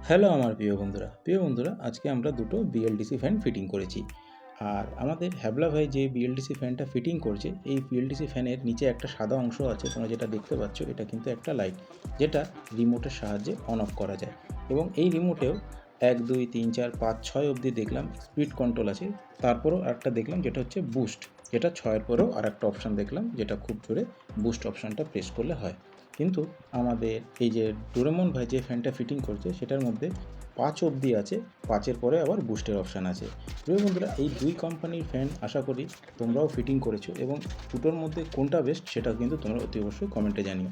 Hello আমার প্রিয় বন্ধুরা আজকে আমরা দুটো বিএলডিসি ফ্যান ফিটিং করেছি। আর আমাদের হ্যাবলা ভাই যে বিএলডিসি ফ্যানটা ফিটিং করছে, এই বিএলডিসি ফ্যানের নিচে একটা সাদা অংশ আছে, তোমরা যেটা দেখতে পাচ্ছ, এটা কিন্তু একটা লাইট, যেটা রিমোটের সাহায্যে অন অফ করা যায়। এবং এই রিমোটেও 1 2 3 4 5 6 অবধি দেখলাম স্পিড কন্ট্রোল আছে। তারপরেও আরেকটা দেখলাম যেটা হচ্ছে বুস্ট, যেটা 6-এর পরেও আরেকটা অপশান দেখলাম, যেটা খুব জোরে বুস্ট অপশানটা প্রেস করলে হয়। কিন্তু আমাদের এই যে ডোরেমন ভাই যে ফ্যানটা ফিটিং করছে সেটার মধ্যে 5 অবধি আছে, 5-এর পরে আবার বুস্টের অপশান আছে। প্রিয় বন্ধুরা, এই দুই কোম্পানির ফ্যান আশা করি তোমরাও ফিটিং করেছো, এবং দুটোর মধ্যে কোনটা বেস্ট সেটা কিন্তু তোমরা অতি অবশ্যই কমেন্টে জানিও।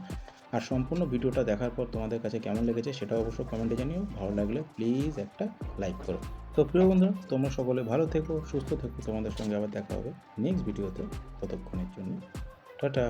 আর সম্পূর্ণ ভিডিওটা দেখার পর তোমাদের কাছে কেমন লেগেছে সেটাও অবশ্যই কমেন্টে জানিও। ভালো লাগলে প্লিজ একটা লাইক করো। তো প্রিয় বন্ধুরা, তোমরা সকলে ভালো থেকো, সুস্থ থেকো, তোমাদের সঙ্গে আবার দেখা হবে নেক্সট ভিডিওতে। ততক্ষণের জন্য টাটা।